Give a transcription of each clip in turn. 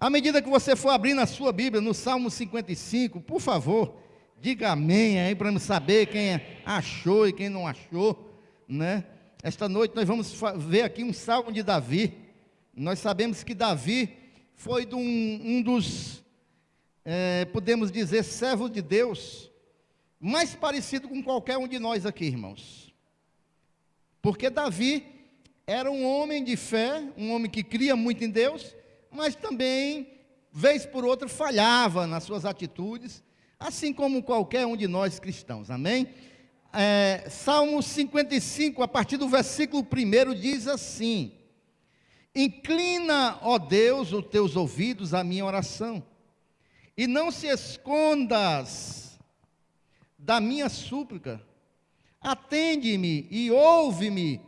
À medida que você for abrindo a sua Bíblia no Salmo 55, por favor, diga amém aí para eu saber quem achou e quem não achou, né? Esta noite nós vamos ver aqui um salmo de Davi. Nós sabemos que Davi foi um dos, podemos dizer, servos de Deus, mais parecido com qualquer um de nós aqui, irmãos. Porque Davi era um homem de fé, um homem que cria muito em Deus, mas também, vez por outra, falhava nas suas atitudes, assim como qualquer um de nós cristãos, amém? Salmo 55, a partir do versículo 1, diz assim: inclina, ó Deus, os teus ouvidos à minha oração, e não se escondas da minha súplica, atende-me e ouve-me,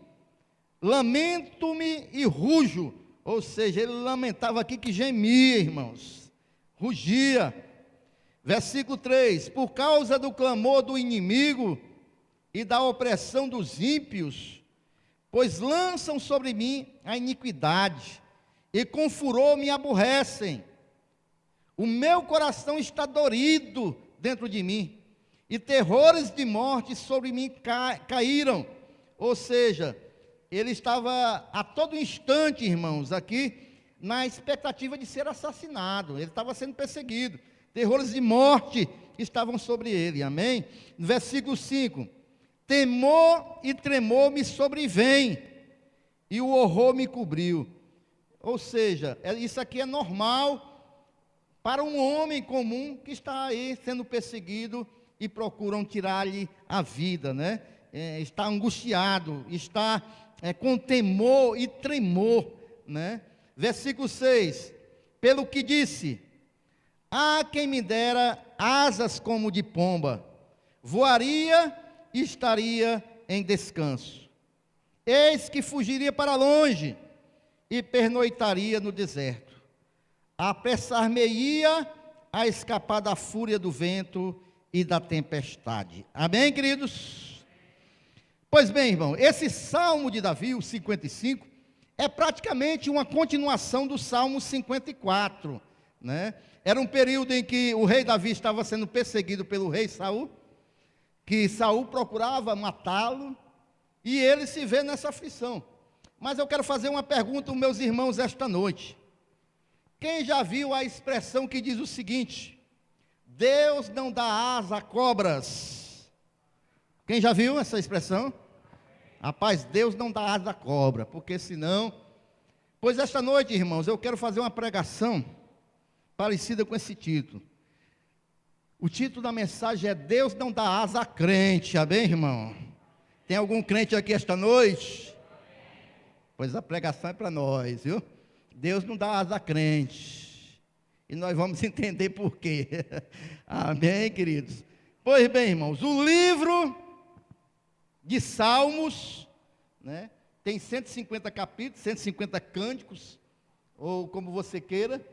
lamento-me e rujo. Ou seja, ele lamentava aqui que gemia, irmãos, rugia. Versículo 3: por causa do clamor do inimigo e da opressão dos ímpios, pois lançam sobre mim a iniquidade, e com furor me aborrecem. O meu coração está dorido dentro de mim, e terrores de morte sobre mim caíram. Ou seja, ele estava a todo instante, irmãos, aqui, na expectativa de ser assassinado. Ele estava sendo perseguido. Terrores de morte estavam sobre ele, amém? Versículo 5: temor e tremor me sobrevêm, e o horror me cobriu. Ou seja, isso aqui é normal para um homem comum que está aí sendo perseguido e procuram tirar-lhe a vida, né? Está angustiado, está com temor e tremor, né? Versículo 6: pelo que disse, quem me dera asas como de pomba, voaria e estaria em descanso. Eis que fugiria para longe e pernoitaria no deserto. Apressar-me-ia a escapar da fúria do vento e da tempestade. Amém, queridos? Pois bem, irmão, esse Salmo de Davi, o 55, é praticamente uma continuação do Salmo 54, né? Era um período em que o rei Davi estava sendo perseguido pelo rei Saul, que Saul procurava matá-lo, e ele se vê nessa aflição. Mas eu quero fazer uma pergunta aos meus irmãos esta noite. Quem já viu a expressão que diz o seguinte: Deus não dá asa a cobras? Quem já viu essa expressão? Rapaz, Deus não dá asa a cobra, porque senão... Pois esta noite, irmãos, eu quero fazer uma pregação parecida com esse título. O título da mensagem é: Deus não dá asa a crente, amém, irmão? Tem algum crente aqui esta noite? Pois a pregação é para nós, viu? Deus não dá asa a crente, e nós vamos entender por quê. Amém, queridos? Pois bem, irmãos, o livro de Salmos, né, tem 150 capítulos, 150 cânticos, ou como você queira.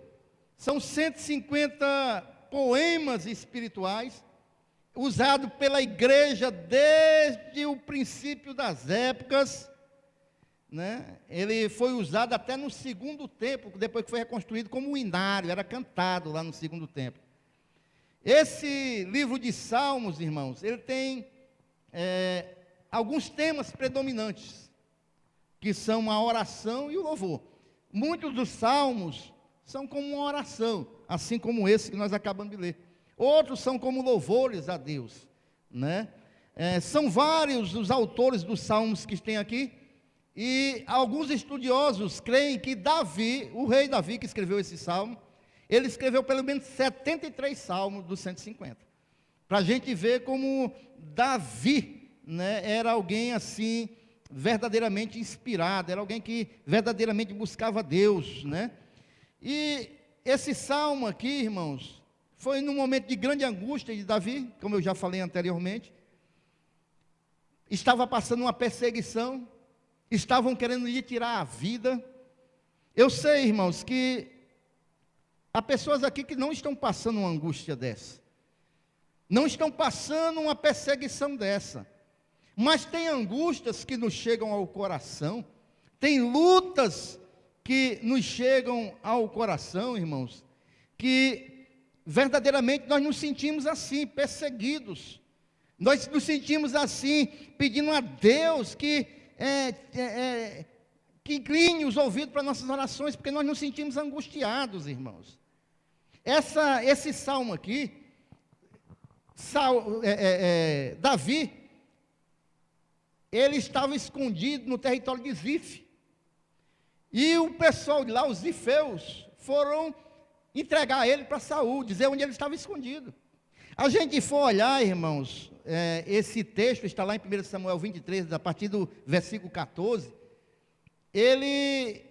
São 150 poemas espirituais, usados pela igreja desde o princípio das épocas, né? Ele foi usado até no segundo templo, depois que foi reconstruído como um hinário, era cantado lá no segundo templo. Esse livro de Salmos, irmãos, ele tem alguns temas predominantes, que são a oração e o louvor. Muitos dos salmos são como uma oração, assim como esse que nós acabamos de ler. Outros são como louvores a Deus, né? São vários os autores dos salmos que tem aqui, e alguns estudiosos creem que Davi, o rei Davi que escreveu esse salmo, ele escreveu pelo menos 73 salmos dos 150. Para a gente ver como Davi, né, era alguém assim, verdadeiramente inspirado, era alguém que verdadeiramente buscava Deus, né? E esse salmo aqui, irmãos, foi num momento de grande angústia de Davi, como eu já falei anteriormente. Estava passando uma perseguição, estavam querendo lhe tirar a vida. Eu sei, irmãos, que há pessoas aqui que não estão passando uma angústia dessa, não estão passando uma perseguição dessa, mas tem angústias que nos chegam ao coração, tem lutas que nos chegam ao coração, irmãos, que verdadeiramente nós nos sentimos assim, perseguidos. Nós nos sentimos assim, pedindo a Deus que incline os ouvidos para nossas orações, porque nós nos sentimos angustiados, irmãos. Esse salmo aqui, Davi, ele estava escondido no território de Zif. E o pessoal de lá, os zifeus, foram entregar ele para Saul, dizer onde ele estava escondido. A gente for olhar, irmãos, esse texto está lá em 1 Samuel 23, a partir do versículo 14, ele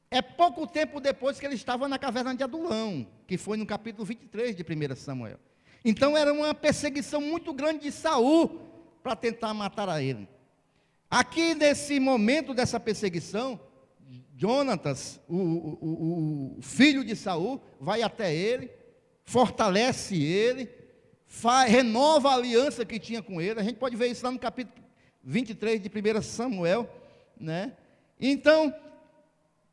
é pouco tempo depois que ele estava na caverna de Adulão, que foi no capítulo 23 de 1 Samuel. Então era uma perseguição muito grande de Saul para tentar matar a ele. Aqui nesse momento dessa perseguição, Jonatas, o filho de Saul, vai até ele, fortalece ele, renova a aliança que tinha com ele. A gente pode ver isso lá no capítulo 23 de 1 Samuel, né? Então,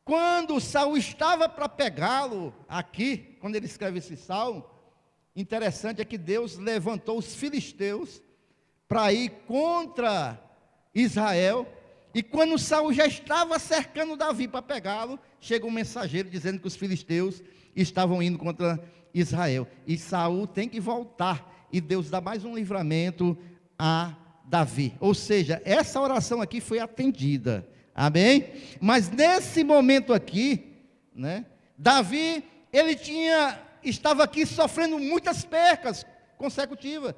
quando Saul estava para pegá-lo aqui, quando ele escreve esse salmo, interessante é que Deus levantou os filisteus para ir contra Israel. E quando Saul já estava cercando Davi para pegá-lo, chega um mensageiro dizendo que os filisteus estavam indo contra Israel. E Saul tem que voltar. E Deus dá mais um livramento a Davi. Ou seja, essa oração aqui foi atendida. Amém? Mas nesse momento aqui, né, Davi, ele estava aqui sofrendo muitas percas consecutivas.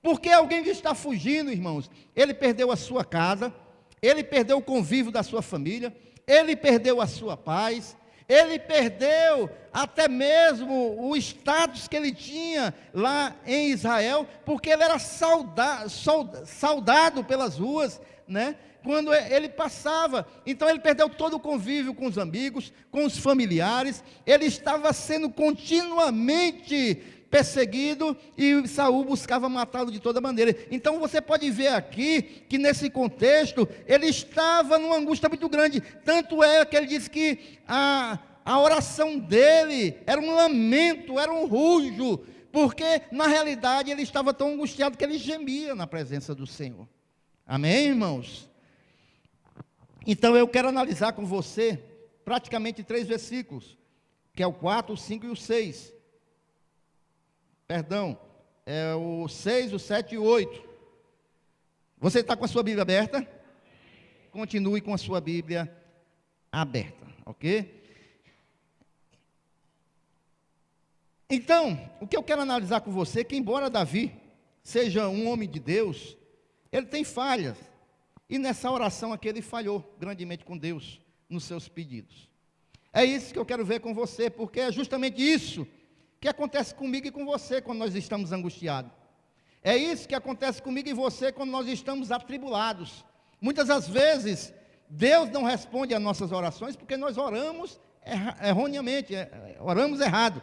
Porque alguém que está fugindo, irmãos, ele perdeu a sua casa, ele perdeu o convívio da sua família, ele perdeu a sua paz, ele perdeu até mesmo o status que ele tinha lá em Israel, porque ele era saudado pelas ruas, né? Quando ele passava. Então ele perdeu todo o convívio com os amigos, com os familiares, ele estava sendo continuamente perseguido e Saul buscava matá-lo de toda maneira. Então você pode ver aqui que nesse contexto ele estava numa angústia muito grande. Tanto é que ele diz que a oração dele era um lamento, era um rujo, porque na realidade ele estava tão angustiado que ele gemia na presença do Senhor. Amém, irmãos? Então eu quero analisar com você praticamente 3 versículos, que é o 4, o 5 e o 6. Perdão, é o 6, o 7 e o 8. Você está com a sua Bíblia aberta? Continue com a sua Bíblia aberta, ok? Então, o que eu quero analisar com você é que embora Davi seja um homem de Deus, ele tem falhas. E nessa oração aqui ele falhou grandemente com Deus nos seus pedidos. É isso que eu quero ver com você, porque é justamente isso que acontece comigo e com você quando nós estamos angustiados. É isso que acontece comigo e você quando nós estamos atribulados. Muitas das vezes, Deus não responde às nossas orações porque nós oramos erroneamente, oramos errado.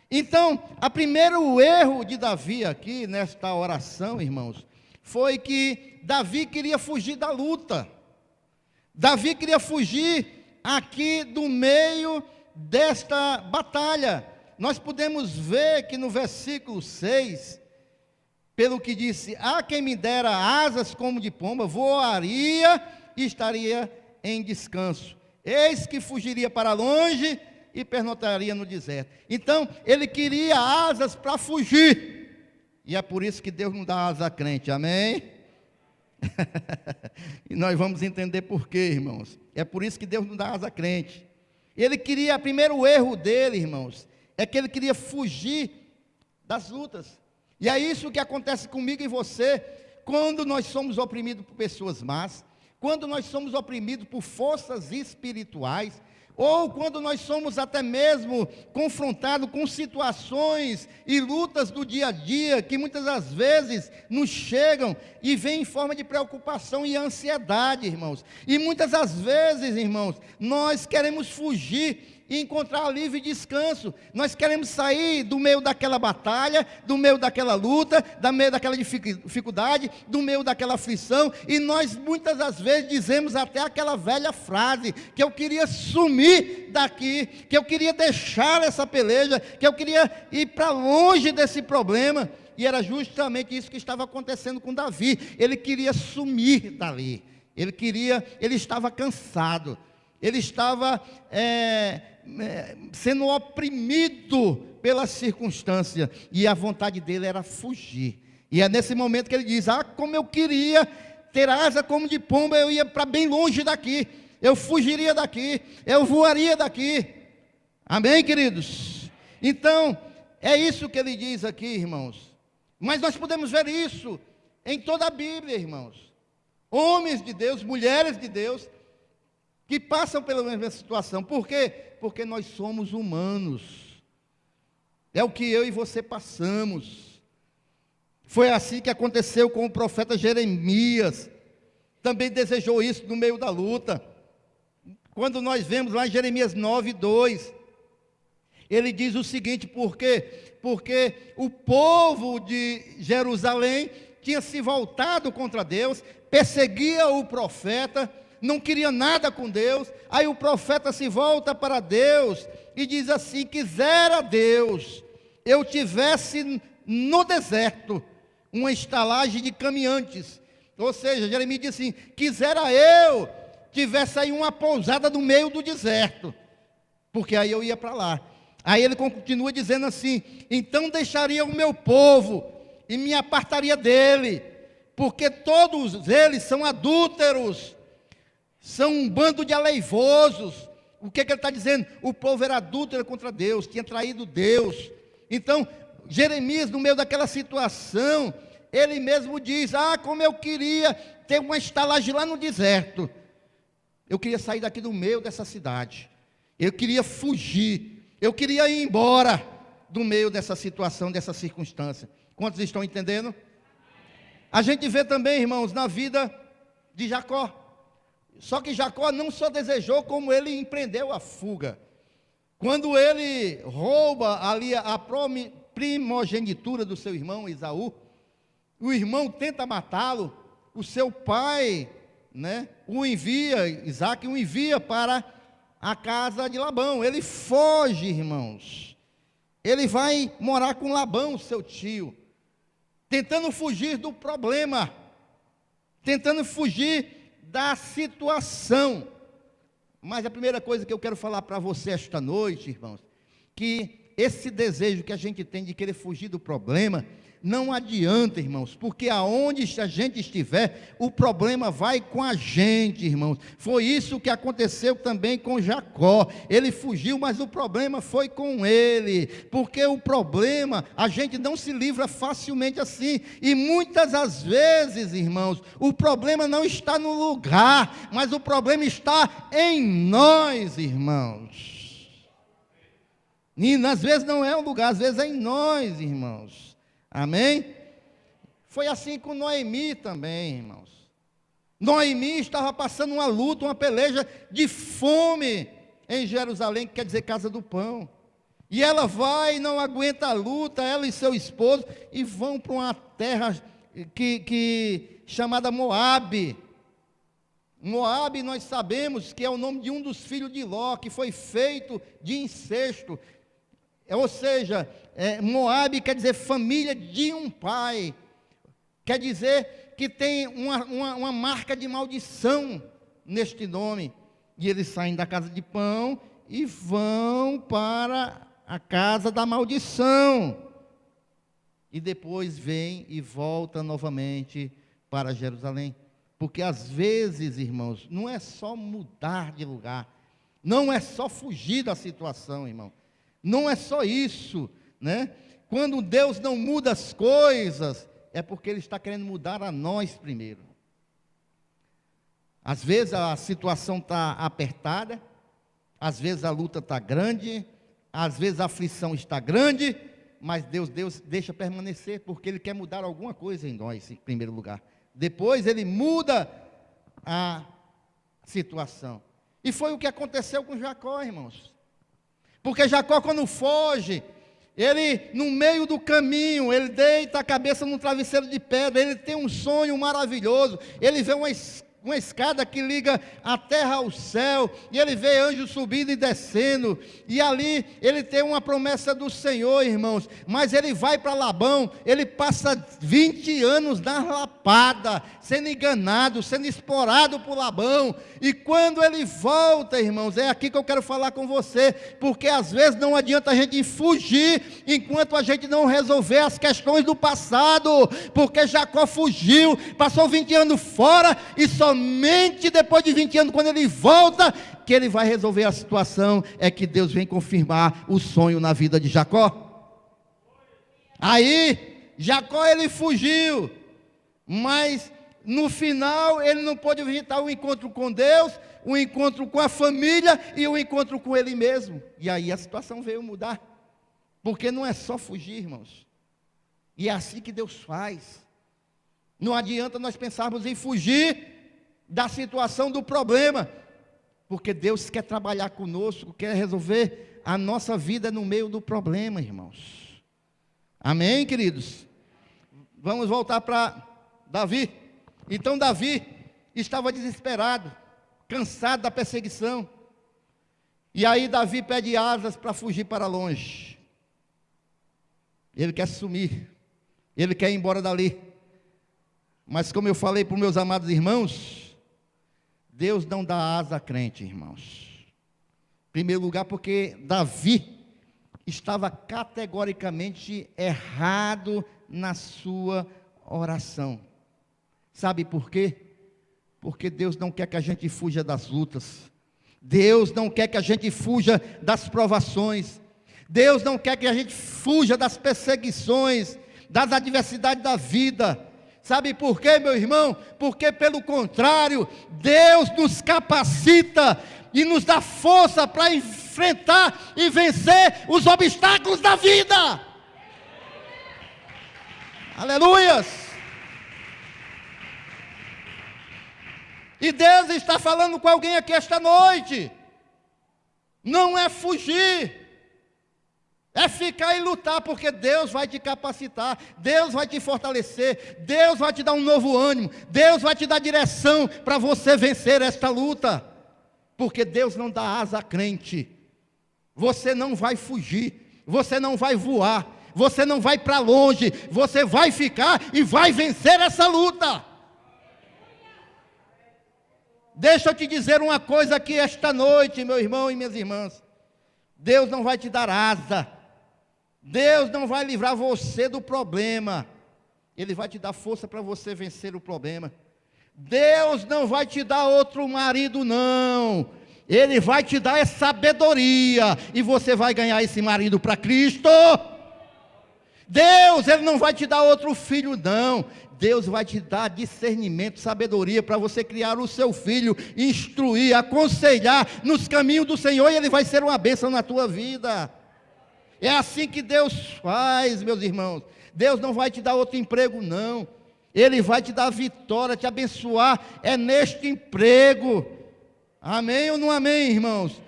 Então, o primeiro erro de Davi aqui, nesta oração, irmãos, foi que Davi queria fugir da luta. Davi queria fugir aqui do meio desta batalha. Nós podemos ver que no versículo 6, pelo que disse, há quem me dera asas como de pomba, voaria e estaria em descanso. Eis que fugiria para longe e pernoitaria no deserto. Então, ele queria asas para fugir. E é por isso que Deus não dá asa a crente, amém? E nós vamos entender por quê, irmãos. É por isso que Deus não dá asa a crente. Ele queria, primeiro erro dele, irmãos, é que ele queria fugir das lutas. E é isso que acontece comigo e você, quando nós somos oprimidos por pessoas más, quando nós somos oprimidos por forças espirituais, ou quando nós somos até mesmo confrontados com situações e lutas do dia a dia, que muitas das vezes nos chegam e vêm em forma de preocupação e ansiedade, irmãos. E muitas das vezes, irmãos, nós queremos fugir e encontrar alívio e descanso. Nós queremos sair do meio daquela batalha, do meio daquela luta, do meio daquela dificuldade, do meio daquela aflição, e nós muitas das vezes dizemos até aquela velha frase, que eu queria sumir daqui, que eu queria deixar essa peleja, que eu queria ir para longe desse problema. E era justamente isso que estava acontecendo com Davi. Ele queria sumir dali. Ele estava cansado. Ele estava sendo oprimido pela circunstância. E a vontade dele era fugir. E é nesse momento que ele diz: como eu queria ter asa como de pomba, eu ia para bem longe daqui. Eu fugiria daqui. Eu voaria daqui. Amém, queridos? Então, é isso que ele diz aqui, irmãos. Mas nós podemos ver isso em toda a Bíblia, irmãos. Homens de Deus, mulheres de Deus, que passam pela mesma situação. Por quê? Porque nós somos humanos. É o que eu e você passamos. Foi assim que aconteceu com o profeta Jeremias. Também desejou isso no meio da luta. Quando nós vemos lá em Jeremias 9:2, ele diz o seguinte: por quê? Porque o povo de Jerusalém tinha se voltado contra Deus, perseguia o profeta, não queria nada com Deus. Aí o profeta se volta para Deus e diz assim: quisera Deus eu tivesse no deserto uma estalagem de caminhantes. Ou seja, Jeremias diz assim: quisera eu tivesse aí uma pousada no meio do deserto, porque aí eu ia para lá. Aí ele continua dizendo assim: então deixaria o meu povo e me apartaria dele, porque todos eles são adúlteros, são um bando de aleivosos. O que ele está dizendo? O povo era adúltero contra Deus, tinha traído Deus. Então, Jeremias, no meio daquela situação, ele mesmo diz: como eu queria ter uma estalagem lá no deserto. Eu queria sair daqui do meio dessa cidade. Eu queria fugir. Eu queria ir embora do meio dessa situação, dessa circunstância. Quantos estão entendendo? A gente vê também, irmãos, na vida de Jacó. Só que Jacó não só desejou, como ele empreendeu a fuga. Quando ele rouba ali a primogenitura do seu irmão Esaú, o irmão tenta matá-lo, o seu pai, o envia, Isaac o envia para a casa de Labão. Ele foge, irmãos. Ele vai morar com Labão, seu tio, tentando fugir do problema, tentando fugir da situação. Mas a primeira coisa que eu quero falar para você esta noite, irmãos, que esse desejo que a gente tem de querer fugir do problema, não adianta, irmãos, porque aonde a gente estiver, o problema vai com a gente, irmãos. Foi isso que aconteceu também com Jacó. Ele fugiu, mas o problema foi com ele, porque o problema, a gente não se livra facilmente assim, e muitas das vezes, irmãos, o problema não está no lugar, mas o problema está em nós, irmãos. E às vezes não é o lugar, às vezes é em nós, irmãos. Amém? Foi assim com Noemi também, irmãos. Noemi estava passando uma luta, uma peleja de fome em Jerusalém, que quer dizer casa do pão. E ela vai, não aguenta a luta, ela e seu esposo, e vão para uma terra chamada Moabe. Moabe, nós sabemos que é o nome de um dos filhos de Ló, que foi feito de incesto. Ou seja, Moabe quer dizer família de um pai. Quer dizer que tem uma marca de maldição neste nome. E eles saem da casa de pão e vão para a casa da maldição. E depois vem e volta novamente para Jerusalém. Porque às vezes, irmãos, não é só mudar de lugar. Não é só fugir da situação, irmão. Não é só isso, Quando Deus não muda as coisas, é porque Ele está querendo mudar a nós primeiro. Às vezes a situação está apertada, às vezes a luta está grande, às vezes a aflição está grande, mas Deus deixa permanecer, porque Ele quer mudar alguma coisa em nós, em primeiro lugar. Depois Ele muda a situação. E foi o que aconteceu com Jacó, irmãos. Porque Jacó, quando foge, ele, no meio do caminho, ele deita a cabeça num travesseiro de pedra, ele tem um sonho maravilhoso, ele vê uma escada que liga a terra ao céu, e ele vê anjos subindo e descendo, e ali ele tem uma promessa do Senhor, irmãos, mas ele vai para Labão, ele passa 20 anos na lapada, sendo enganado, sendo explorado por Labão, e quando ele volta, irmãos, é aqui que eu quero falar com você, porque às vezes não adianta a gente fugir, enquanto a gente não resolver as questões do passado, porque Jacó fugiu, passou 20 anos fora, e somente depois de 20 anos, quando ele volta, que ele vai resolver a situação, é que Deus vem confirmar o sonho na vida de Jacó. Aí, Jacó ele fugiu, mas no final ele não pôde evitar o encontro com Deus, o encontro com a família e o encontro com ele mesmo. E aí a situação veio mudar, porque não é só fugir, irmãos, e é assim que Deus faz. Não adianta nós pensarmos em fugir da situação, do problema, porque Deus quer trabalhar conosco, quer resolver a nossa vida no meio do problema, irmãos. Amém, queridos? Vamos voltar para Davi. Então Davi estava desesperado, cansado da perseguição, e aí Davi pede asas para fugir para longe. Ele quer sumir, ele quer ir embora dali, mas como eu falei para os meus amados irmãos, Deus não dá asa a crente, irmãos. Em primeiro lugar, porque Davi estava categoricamente errado na sua oração. Sabe por quê? Porque Deus não quer que a gente fuja das lutas. Deus não quer que a gente fuja das provações. Deus não quer que a gente fuja das perseguições, das adversidades da vida. Sabe por quê, meu irmão? Porque pelo contrário, Deus nos capacita e nos dá força para enfrentar e vencer os obstáculos da vida. Aleluias! E Deus está falando com alguém aqui esta noite. Não é fugir, é ficar e lutar, porque Deus vai te capacitar, Deus vai te fortalecer, Deus vai te dar um novo ânimo, Deus vai te dar direção para você vencer esta luta, porque Deus não dá asa a crente. Você não vai fugir, você não vai voar, você não vai para longe, você vai ficar e vai vencer essa luta. Deixa eu te dizer uma coisa aqui esta noite, meu irmão e minhas irmãs. Deus não vai te dar asa, Deus não vai livrar você do problema, Ele vai te dar força para você vencer o problema. Deus não vai te dar outro marido, não. Ele vai te dar sabedoria, e você vai ganhar esse marido para Cristo. Deus, Ele não vai te dar outro filho, não. Deus vai te dar discernimento, sabedoria para você criar o seu filho, instruir, aconselhar nos caminhos do Senhor, e ele vai ser uma bênção na tua vida. É assim que Deus faz, meus irmãos. Deus não vai te dar outro emprego, não. Ele vai te dar vitória, te abençoar, é neste emprego. Amém ou não amém, irmãos?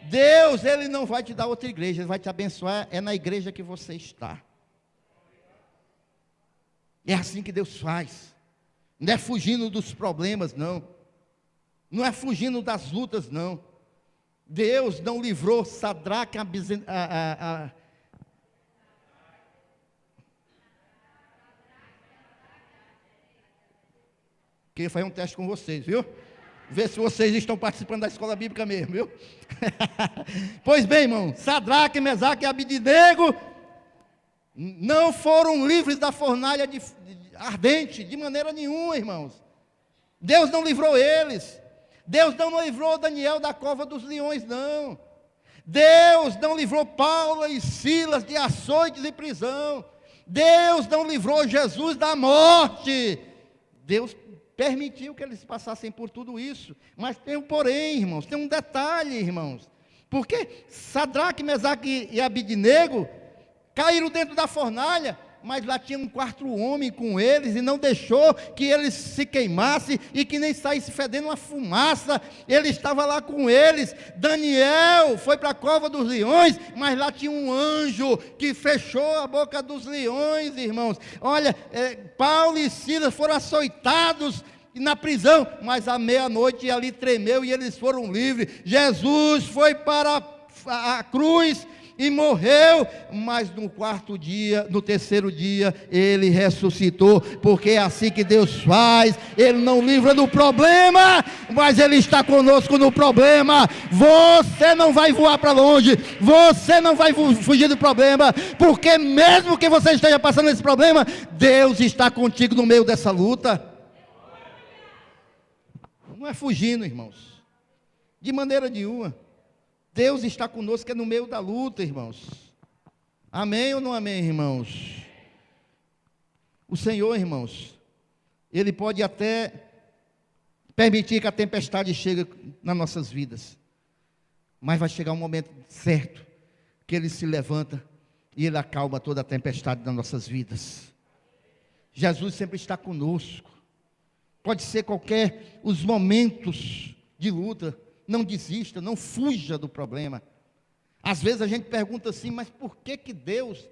Deus, Ele não vai te dar outra igreja, Ele vai te abençoar, é na igreja que você está. É assim que Deus faz. Não é fugindo dos problemas, não. Não é fugindo das lutas, não. Deus não livrou Sadraque, Queria fazer um teste com vocês, viu? Ver se vocês estão participando da escola bíblica mesmo, viu? Pois bem, irmão, Sadraque, Mesaque e Abidnego não foram livres da fornalha ardente, de maneira nenhuma, irmãos. Deus não livrou eles. Deus não livrou Daniel da cova dos leões, não. Deus não livrou Paulo e Silas de açoites e prisão. Deus não livrou Jesus da morte. Deus permitiu que eles passassem por tudo isso. Mas tem um porém, irmãos, tem um detalhe, irmãos. Porque Sadraque, Mesaque e Abidnego caíram dentro da fornalha, mas lá tinha um quarto homem com eles, e não deixou que eles se queimassem, e que nem saísse fedendo uma fumaça. Ele estava lá com eles. Daniel foi para a cova dos leões, mas lá tinha um anjo que fechou a boca dos leões, irmãos. Olha, Paulo e Silas foram açoitados na prisão, mas à meia-noite ali tremeu e eles foram livres. Jesus foi para a cruz e morreu, mas no quarto dia, no terceiro dia, ele ressuscitou, porque é assim que Deus faz. Ele não livra do problema, mas ele está conosco no problema. Você não vai voar para longe, você não vai fugir do problema, porque mesmo que você esteja passando esse problema, Deus está contigo no meio dessa luta. Não é fugindo, irmãos, de maneira nenhuma. Deus está conosco, é no meio da luta, irmãos. Amém ou não amém, irmãos? O Senhor, irmãos, Ele pode até permitir que a tempestade chegue nas nossas vidas, mas vai chegar um momento certo, que Ele se levanta e Ele acalma toda a tempestade das nossas vidas. Jesus sempre está conosco. Pode ser qualquer os momentos de luta. Não desista, não fuja do problema. Às vezes a gente pergunta assim, mas por que Deus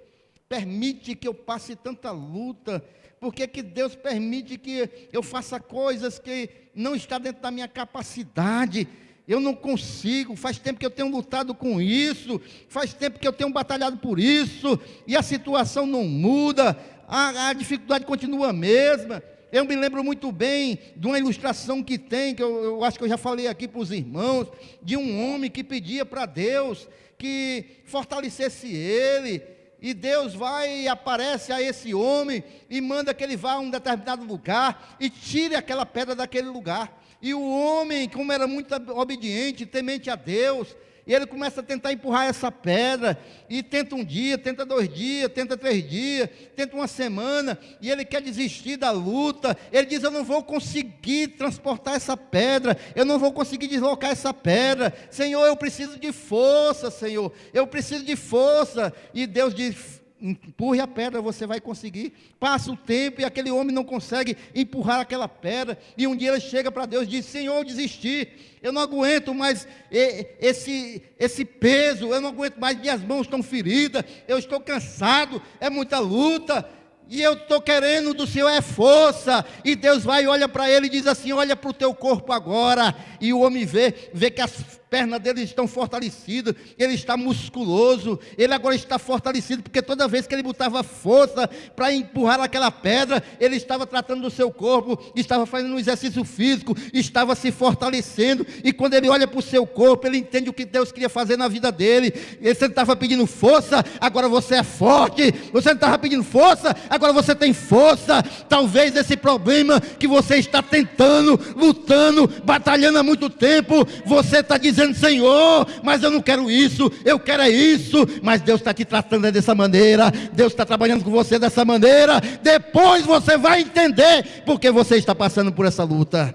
permite que eu passe tanta luta? Por que Deus permite que eu faça coisas que não está dentro da minha capacidade? Eu não consigo, faz tempo que eu tenho lutado com isso, faz tempo que eu tenho batalhado por isso, e a situação não muda, a dificuldade continua a mesma. Eu me lembro muito bem de uma ilustração que tem, que eu acho que eu já falei aqui para os irmãos, de um homem que pedia para Deus que fortalecesse ele, e Deus vai e aparece a esse homem, e manda que ele vá a um determinado lugar, e tire aquela pedra daquele lugar. E o homem, como era muito obediente, temente a Deus, e ele começa a tentar empurrar essa pedra, e tenta um dia, tenta 2 dias, tenta 3 dias, tenta uma semana, e ele quer desistir da luta. Ele diz: eu não vou conseguir transportar essa pedra, eu não vou conseguir deslocar essa pedra, Senhor, eu preciso de força, Senhor, eu preciso de força. E Deus diz: empurre a pedra, você vai conseguir. Passa o tempo e aquele homem não consegue empurrar aquela pedra, e um dia ele chega para Deus e diz: Senhor, eu desisti, eu não aguento mais esse peso, eu não aguento mais, minhas mãos estão feridas, eu estou cansado, é muita luta, e eu estou querendo do Senhor é força. E Deus vai e olha para ele e diz assim: olha para o teu corpo agora. E o homem vê que as pernas dele estão fortalecidas, ele está musculoso, ele agora está fortalecido, porque toda vez que ele botava força para empurrar aquela pedra, ele estava tratando do seu corpo, estava fazendo um exercício físico, estava se fortalecendo. E quando ele olha para o seu corpo, ele entende o que Deus queria fazer na vida dele. Você estava pedindo força, agora você é forte. Você não estava pedindo força, agora você tem força. Talvez esse problema que você está tentando, lutando, batalhando há muito tempo, você está dizendo: Senhor, mas eu não quero isso, eu quero é isso. Mas Deus está te tratando dessa maneira, Deus está trabalhando com você dessa maneira. Depois você vai entender porque você está passando por essa luta.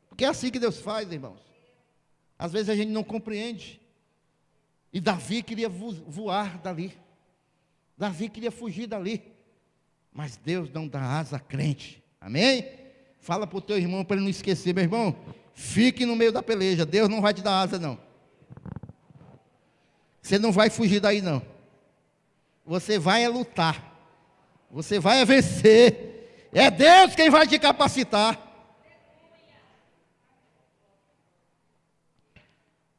Porque é assim que Deus faz, irmãos. Às vezes a gente não compreende. E Davi queria voar dali, Davi queria fugir dali, mas Deus não dá asa a crente. Amém? Fala para o teu irmão para ele não esquecer: meu irmão, fique no meio da peleja, Deus não vai te dar asa não. Você não vai fugir daí não. Você vai lutar, você vai vencer. É Deus quem vai te capacitar.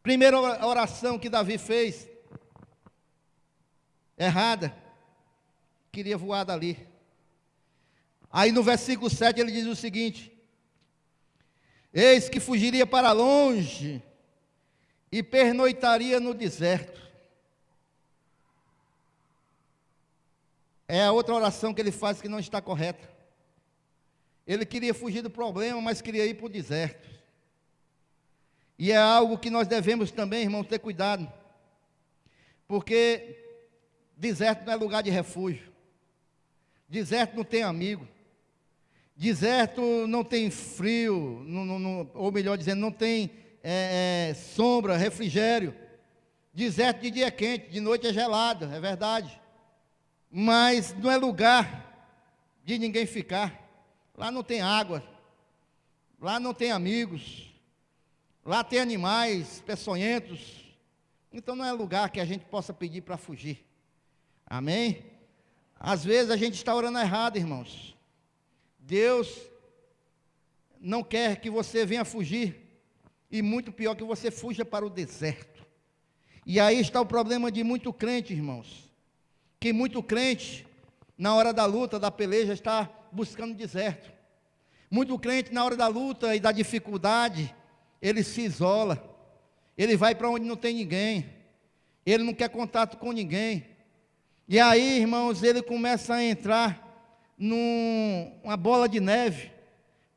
Primeira oração que Davi fez, errada, queria voar dali. Aí no versículo 7 ele diz o seguinte: eis que fugiria para longe e pernoitaria no deserto. É a outra oração que ele faz que não está correta. Ele queria fugir do problema, mas queria ir para o deserto. E é algo que nós devemos também, irmãos, ter cuidado, porque deserto não é lugar de refúgio, deserto não tem amigo, deserto não tem frio, ou melhor dizendo, não tem sombra, refrigério. Deserto de dia é quente, de noite é gelado, é verdade. mas não é lugar de ninguém ficar. Lá não tem água, lá não tem amigos, lá tem animais peçonhentos. Então não é lugar que a gente possa pedir para fugir. Amém? Às vezes a gente está orando errado, irmãos. Deus não quer que você venha fugir, e muito pior que você fuja para o deserto. E aí está o problema de muito crente, irmãos, que muito crente, na hora da luta, da peleja, está buscando deserto. Muito crente, na hora da luta e da dificuldade, ele se isola, ele vai para onde não tem ninguém, ele não quer contato com ninguém. E aí, irmãos, ele começa a entrar numa bola de neve,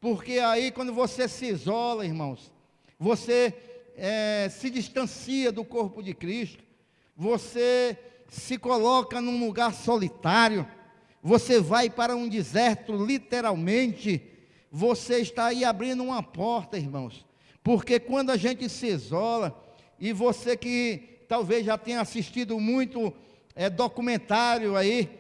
porque aí quando você se isola, irmãos, você se distancia do corpo de Cristo, você se coloca num lugar solitário, você vai para um deserto, literalmente, você está aí abrindo uma porta, irmãos, porque quando a gente se isola, e você que talvez já tenha assistido muito documentário aí,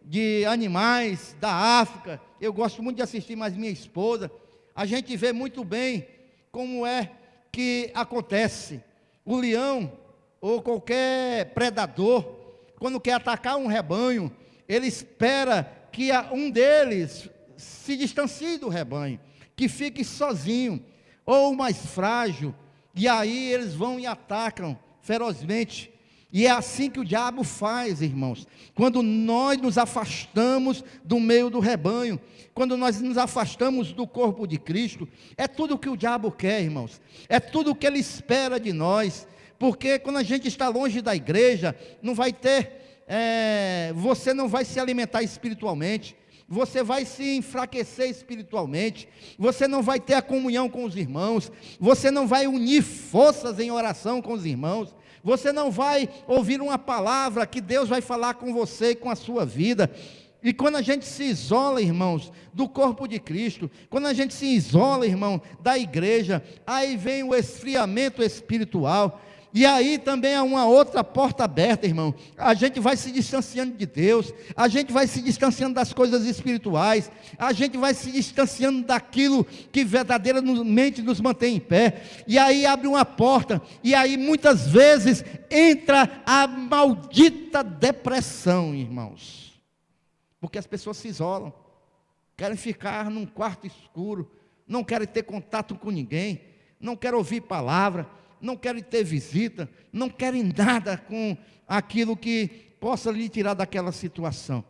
de animais da África, eu gosto muito de assistir, mas minha esposa, a gente vê muito bem como é que acontece. O leão, ou qualquer predador, quando quer atacar um rebanho, ele espera que um deles se distancie do rebanho, que fique sozinho, ou mais frágil, e aí eles vão e atacam ferozmente. E é assim que o diabo faz, irmãos, quando nós nos afastamos do meio do rebanho, quando nós nos afastamos do corpo de Cristo, é tudo o que o diabo quer, irmãos, é tudo o que ele espera de nós, porque quando a gente está longe da igreja, não vai ter, você não vai se alimentar espiritualmente, você vai se enfraquecer espiritualmente, você não vai ter a comunhão com os irmãos, você não vai unir forças em oração com os irmãos, você não vai ouvir uma palavra que Deus vai falar com você e com a sua vida. E quando a gente se isola, irmãos, do corpo de Cristo, quando a gente se isola, irmão, da igreja, aí vem o esfriamento espiritual. E aí também há uma outra porta aberta, irmão. A gente vai se distanciando de Deus, a gente vai se distanciando das coisas espirituais, a gente vai se distanciando daquilo que verdadeiramente nos mantém em pé. E aí abre uma porta, e aí muitas vezes entra a maldita depressão, irmãos. Porque as pessoas se isolam, querem ficar num quarto escuro, não querem ter contato com ninguém, não querem ouvir palavra, não querem ter visita, não querem nada com aquilo que possa lhe tirar daquela situação.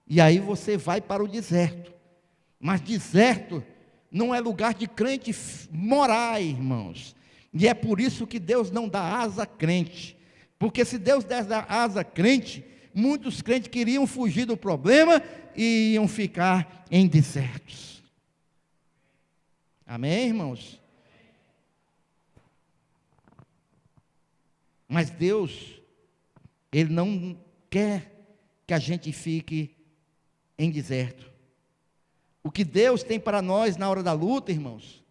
E aí você vai para o deserto. Mas deserto não é lugar de crente morar, irmãos. E é por isso que Deus não dá asa a crente. Porque se Deus desse asa a crente, muitos crentes queriam fugir do problema e iam ficar em desertos. Amém, irmãos? Mas Deus, Ele não quer que a gente fique em deserto. O que Deus tem para nós na hora da luta, irmãos,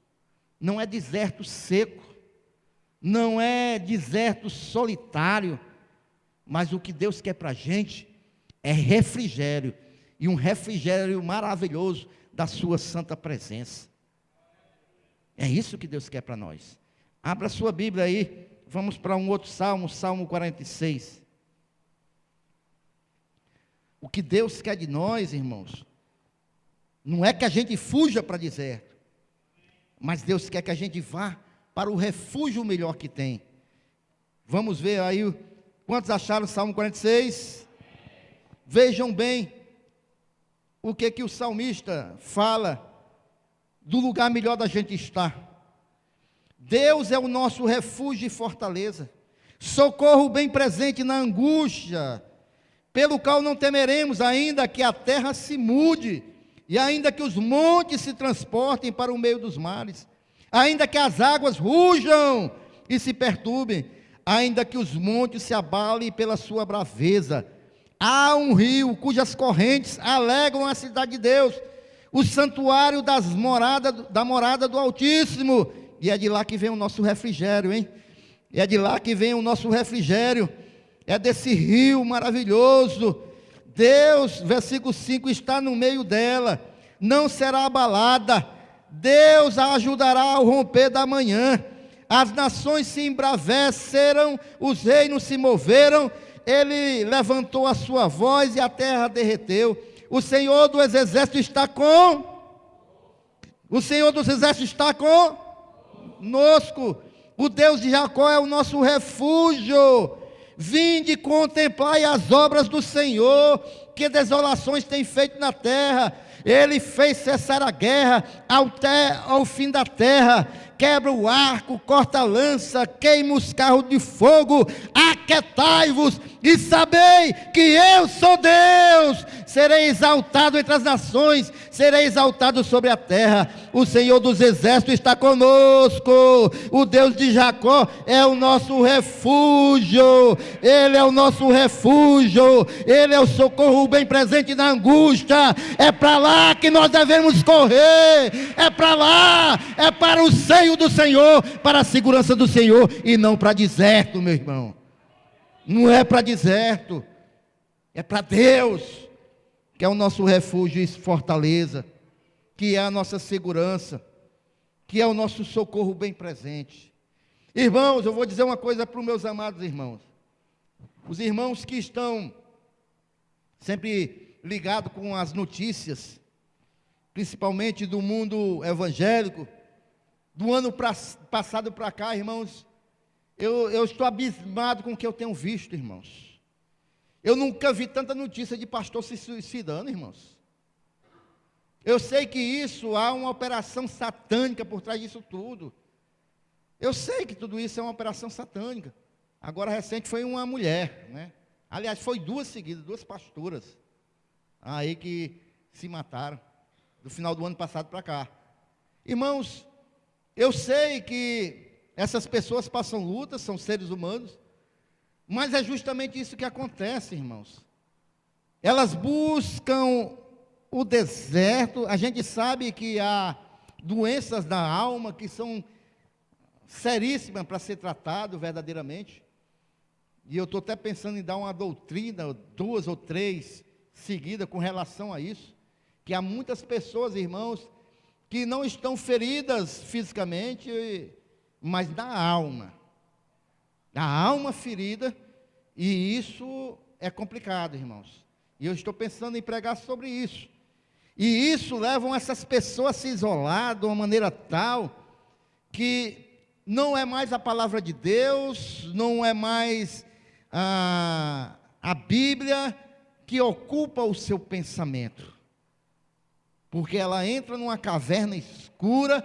não é deserto seco, não é deserto solitário, mas o que Deus quer para a gente é refrigério, e um refrigério maravilhoso da sua santa presença. É isso que Deus quer para nós. Abra a sua Bíblia aí. Vamos para um outro salmo, Salmo 46. O que Deus quer de nós, irmãos, não é que a gente fuja para deserto, mas Deus quer que a gente vá para o refúgio melhor que tem. Vamos ver aí, quantos acharam o Salmo 46? Vejam bem o que o salmista fala do lugar melhor da gente estar. Deus é o nosso refúgio e fortaleza, socorro bem presente na angústia, pelo qual não temeremos, ainda que a terra se mude, e ainda que os montes se transportem para o meio dos mares, ainda que as águas rujam e se perturbem, ainda que os montes se abalem pela sua braveza. Há um rio cujas correntes alegram a cidade de Deus, o santuário da morada do Altíssimo. E é de lá que vem o nosso refrigério, hein? É de lá que vem o nosso refrigério. É desse rio maravilhoso. Deus, versículo 5, está no meio dela, não será abalada. Deus a ajudará ao romper da manhã. As nações se embraveceram, os reinos se moveram, ele levantou a sua voz e a terra derreteu. O Senhor dos exércitos está conosco. O Deus de Jacó é o nosso refúgio. Vinde contemplai as obras do Senhor, que desolações tem feito na terra. Ele fez cessar a guerra ao fim da terra. Quebra o arco, corta a lança, queima os carros de fogo. Aquietai-vos e sabei que eu sou Deus. Serei exaltado entre as nações, serei exaltado sobre a terra. O Senhor dos exércitos está conosco. O Deus de Jacó é o nosso refúgio. Ele é o nosso refúgio. Ele é o socorro bem presente na angústia. É para lá que nós devemos correr. É para lá, é para o seio do Senhor, para a segurança do Senhor, e não para deserto, meu irmão. Não é para deserto, é para Deus, que é o nosso refúgio e fortaleza, que é a nossa segurança, que é o nosso socorro bem presente. Irmãos, eu vou dizer uma coisa para os meus amados irmãos. Os irmãos que estão sempre ligados com as notícias, principalmente do mundo evangélico, do ano passado para cá, irmãos, eu estou abismado com o que eu tenho visto, irmãos. Eu nunca vi tanta notícia de pastor se suicidando, irmãos. Eu sei que isso, há uma operação satânica por trás disso tudo. Eu sei que tudo isso é uma operação satânica. Agora, recente, foi uma mulher, né? Aliás, foi duas seguidas, duas pastoras, aí que se mataram, do final do ano passado para cá. Irmãos, eu sei que essas pessoas passam lutas, são seres humanos, mas é justamente isso que acontece, irmãos. Elas buscam o deserto. A gente sabe que há doenças da alma que são seríssimas para ser tratado verdadeiramente. E eu estou até pensando em dar uma doutrina, 2 ou 3 seguidas com relação a isso, que há muitas pessoas, irmãos, que não estão feridas fisicamente, mas da alma. A alma ferida, e isso é complicado, irmãos. E eu estou pensando em pregar sobre isso. E isso leva essas pessoas a se isolar de uma maneira tal que não é mais a palavra de Deus, não é mais a Bíblia que ocupa o seu pensamento. Porque ela entra numa caverna escura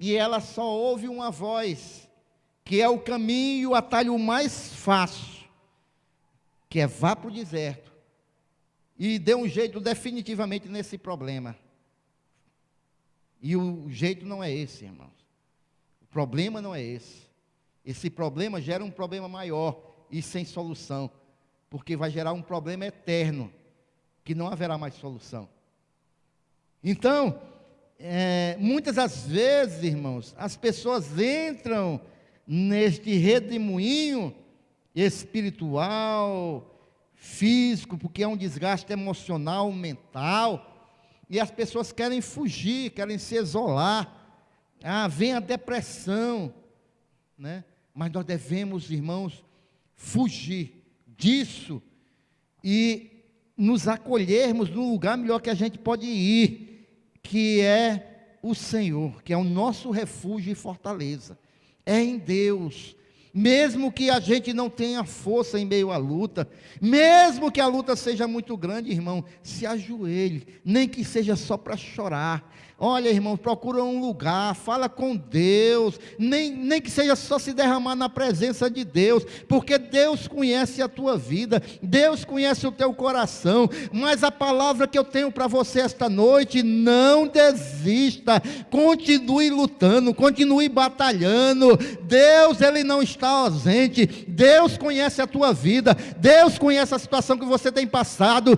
e ela só ouve uma voz, que é o caminho e o atalho mais fácil, que é vá para o deserto e dê um jeito definitivamente nesse problema. E o jeito não é esse, irmãos. O problema não é esse. Esse problema gera um problema maior e sem solução, porque vai gerar um problema eterno, que não haverá mais solução. Então, muitas das vezes, irmãos, as pessoas entram neste redemoinho espiritual, físico, porque é um desgaste emocional, mental, e as pessoas querem fugir, querem se isolar. Vem a depressão, né? Mas nós devemos, irmãos, fugir disso e nos acolhermos no lugar melhor que a gente pode ir, que é o Senhor, que é o nosso refúgio e fortaleza. É em Deus. Mesmo que a gente não tenha força em meio à luta, mesmo que a luta seja muito grande, irmão, se ajoelhe, nem que seja só para chorar. Olha, irmão, procura um lugar, fala com Deus, nem que seja só se derramar na presença de Deus, porque Deus conhece a tua vida, Deus conhece o teu coração. Mas a palavra que eu tenho para você esta noite: não desista, continue lutando, continue batalhando. Deus, Ele não está ausente. Deus conhece a tua vida, Deus conhece a situação que você tem passando.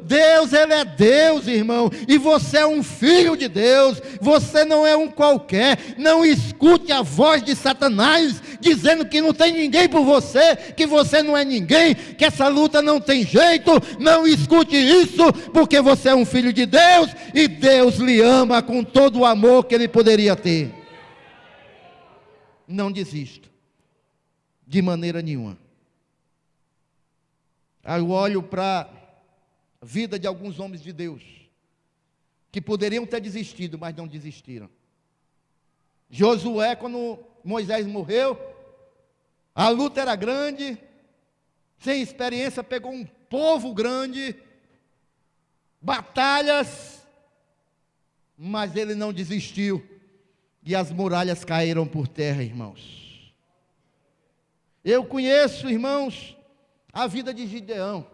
Deus, Ele é Deus, irmão, e você é um filho de Deus, você não é um qualquer. Não escute a voz de Satanás dizendo que não tem ninguém por você, que você não é ninguém, que essa luta não tem jeito. Não escute isso, porque você é um filho de Deus e Deus lhe ama com todo o amor que Ele poderia ter. Não desista, de maneira nenhuma. Aí eu olho para a vida de alguns homens de Deus, que poderiam ter desistido, mas não desistiram. Josué, quando Moisés morreu, a luta era grande, sem experiência, pegou um povo grande, batalhas, mas ele não desistiu, e as muralhas caíram por terra, irmãos. Eu conheço, irmãos, a vida de Gideão,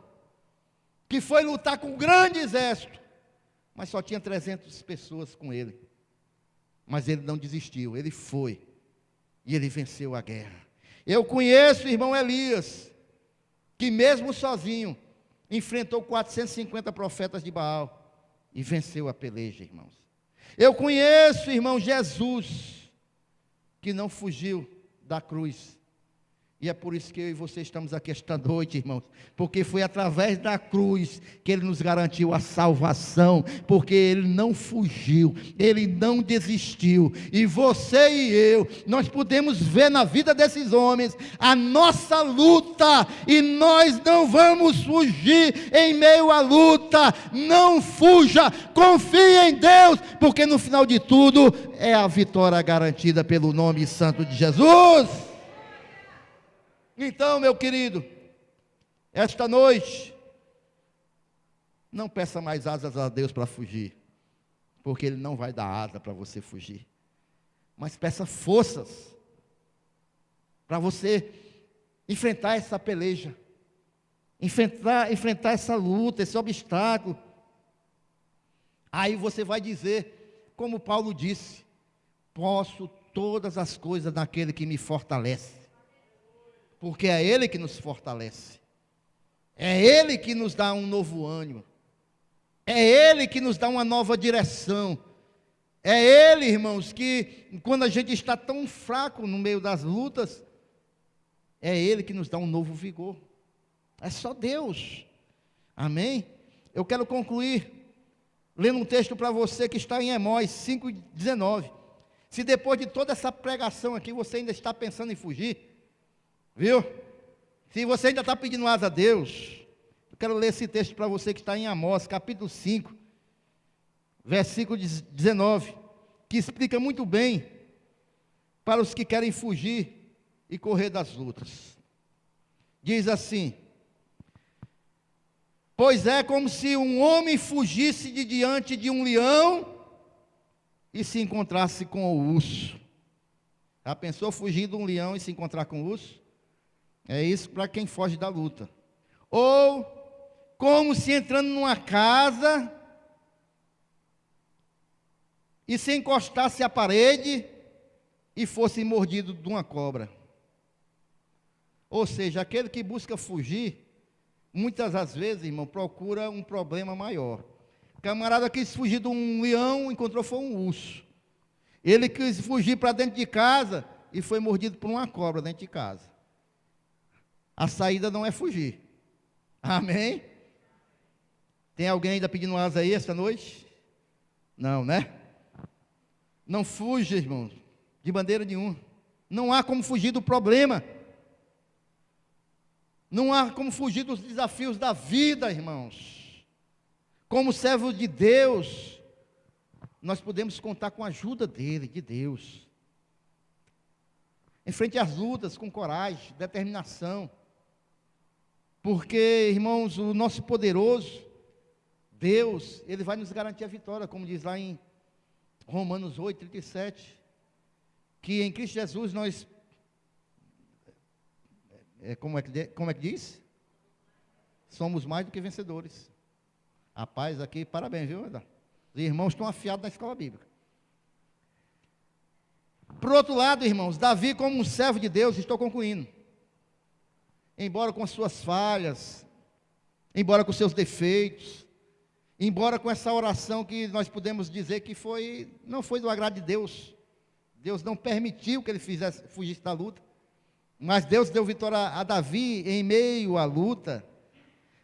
que foi lutar com um grande exército, mas só tinha 300 pessoas com ele. Mas ele não desistiu, ele foi, e ele venceu a guerra. Eu conheço o irmão Elias, que mesmo sozinho, enfrentou 450 profetas de Baal, e venceu a peleja, irmãos. Eu conheço o irmão Jesus, que não fugiu da cruz. E é por isso que eu e você estamos aqui esta noite, irmãos, porque foi através da cruz que Ele nos garantiu a salvação, porque Ele não fugiu, Ele não desistiu, e você e eu, nós podemos ver na vida desses homens a nossa luta, e nós não vamos fugir em meio à luta. Não fuja, confie em Deus, porque no final de tudo é a vitória garantida pelo nome santo de Jesus. Então, meu querido, esta noite, não peça mais asas a Deus para fugir, porque Ele não vai dar asa para você fugir, mas peça forças para você enfrentar essa peleja, enfrentar essa luta, esse obstáculo. Aí você vai dizer, como Paulo disse: posso todas as coisas naquele que me fortalece. Porque é Ele que nos fortalece, é Ele que nos dá um novo ânimo, é Ele que nos dá uma nova direção, é Ele, irmãos, que quando a gente está tão fraco no meio das lutas, é Ele que nos dá um novo vigor. É só Deus, amém? Eu quero concluir lendo um texto para você que está em Amós 5,19. Se depois de toda essa pregação aqui você ainda está pensando em fugir, viu? Se você ainda está pedindo asa a Deus, eu quero ler esse texto para você que está em Amós, capítulo 5, versículo 19, que explica muito bem para os que querem fugir e correr das lutas. Diz assim: pois é como se um homem fugisse de diante de um leão e se encontrasse com o urso. Já pensou fugir de um leão e se encontrar com o urso? É isso para quem foge da luta. Ou como se entrando numa casa e se encostasse à parede e fosse mordido de uma cobra. Ou seja, aquele que busca fugir, muitas das vezes, irmão, procura um problema maior. O camarada quis fugir de um leão, encontrou foi um urso. Ele quis fugir para dentro de casa e foi mordido por uma cobra dentro de casa. A saída não é fugir. Amém? Tem alguém ainda pedindo asa aí esta noite? Não, né? Não fuja, irmão, de maneira nenhuma. Não há como fugir do problema. Não há como fugir dos desafios da vida, irmãos. Como servo de Deus, nós podemos contar com a ajuda dEle, de Deus. Enfrente as lutas com coragem, determinação. Porque, irmãos, o nosso poderoso Deus, Ele vai nos garantir a vitória, como diz lá em Romanos 8:37, que em Cristo Jesus nós, como é que diz? Somos mais do que vencedores. Rapaz, aqui, parabéns, viu? Os irmãos estão afiados na escola bíblica. Por outro lado, irmãos, Davi, como um servo de Deus, estou concluindo, embora com as suas falhas, embora com seus defeitos, embora com essa oração que nós podemos dizer que não foi do agrado de Deus, Deus não permitiu que ele fugisse da luta, Mas Deus deu vitória a Davi em meio à luta.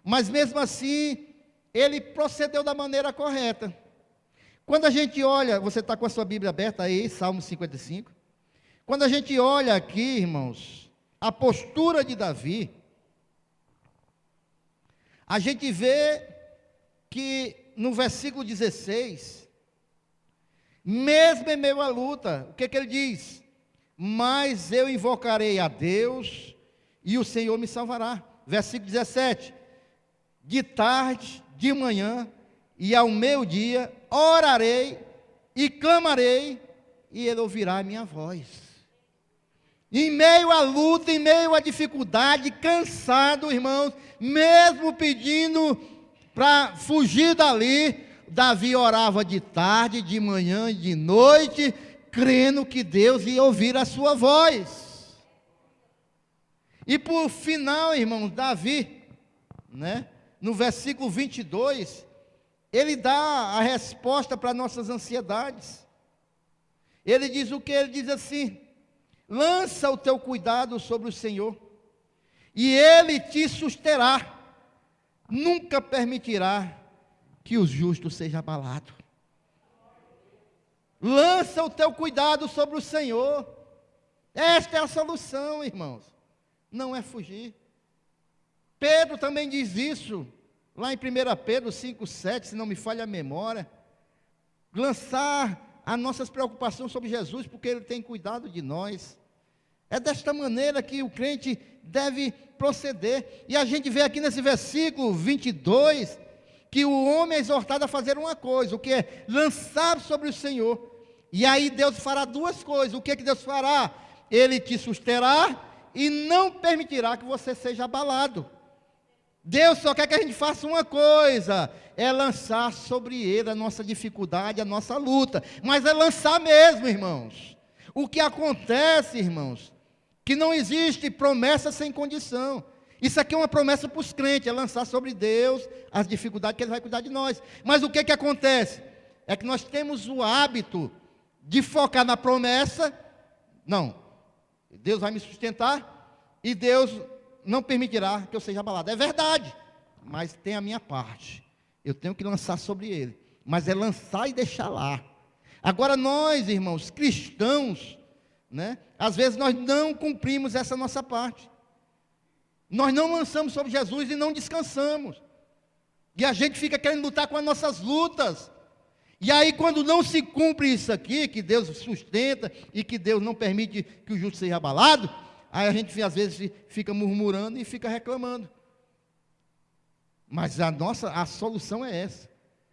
Mas mesmo assim, ele procedeu da maneira correta. Quando a gente olha, você está com a sua Bíblia aberta aí, Salmo 55. Quando a gente olha aqui, irmãos, a postura de Davi, a gente vê que no versículo 16, mesmo em meio à luta, o que ele diz? Mas eu invocarei a Deus e o Senhor me salvará. Versículo 17, de tarde, de manhã e ao meio-dia, orarei e clamarei e ele ouvirá a minha voz. Em meio à luta, em meio à dificuldade, cansado, irmãos, mesmo pedindo para fugir dali, Davi orava de tarde, de manhã e de noite, crendo que Deus ia ouvir a sua voz. E por final, irmãos, Davi, no versículo 22, ele dá a resposta para nossas ansiedades. Ele diz o que? Ele diz assim: lança o teu cuidado sobre o Senhor, e Ele te susterá, nunca permitirá que o justo seja abalado. Lança o teu cuidado sobre o Senhor. Esta é a solução, irmãos. Não é fugir. Pedro também diz isso, lá em 1 Pedro 5,7, se não me falha a memória. Lançar as nossas preocupações sobre Jesus, porque Ele tem cuidado de nós. É desta maneira que o crente deve proceder. E a gente vê aqui nesse versículo 22, que o homem é exortado a fazer uma coisa, o que é lançar sobre o Senhor. E aí Deus fará duas coisas. O que é que Deus fará? Ele te susterá e não permitirá que você seja abalado. Deus só quer que a gente faça uma coisa, é lançar sobre Ele a nossa dificuldade, a nossa luta. Mas é lançar mesmo, irmãos. O que acontece, irmãos, que não existe promessa sem condição. Isso aqui é uma promessa para os crentes, é lançar sobre Deus as dificuldades que Ele vai cuidar de nós. Mas o que que acontece? É que nós temos o hábito de focar na promessa. Não, Deus vai me sustentar e Deus não permitirá que eu seja abalado. É verdade, mas tem a minha parte. Eu tenho que lançar sobre Ele. Mas é lançar e deixar lá. Agora nós, irmãos, cristãos, às vezes nós não cumprimos essa nossa parte. Nós não lançamos sobre Jesus e não descansamos. E a gente fica querendo lutar com as nossas lutas. E aí quando não se cumpre isso aqui, que Deus sustenta e que Deus não permite que o justo seja abalado, aí a gente às vezes fica murmurando e fica reclamando. Mas a solução é essa.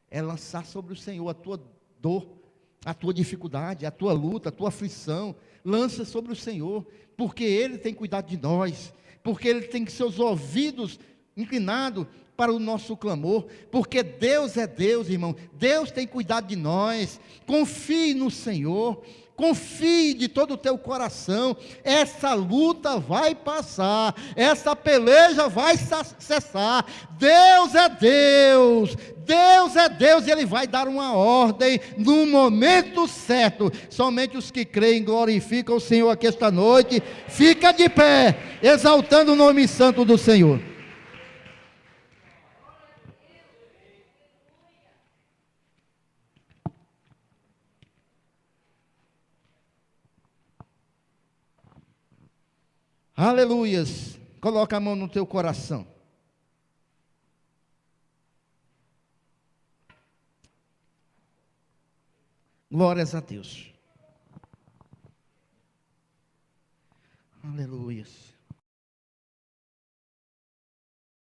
É lançar sobre o Senhor a tua dor, a tua dificuldade, a tua luta, a tua aflição. Lança sobre o Senhor, porque Ele tem cuidado de nós. Porque Ele tem seus ouvidos inclinados para o nosso clamor, porque Deus é Deus, irmão. Deus tem cuidado de nós. Confie no Senhor, confie de todo o teu coração. Essa luta vai passar, essa peleja vai cessar. Deus é Deus, Deus é Deus, e Ele vai dar uma ordem no momento certo. Somente os que creem glorificam o Senhor aqui esta noite. Fica de pé, exaltando o nome santo do Senhor. Aleluias. Coloca a mão no teu coração. Glórias a Deus. Aleluias.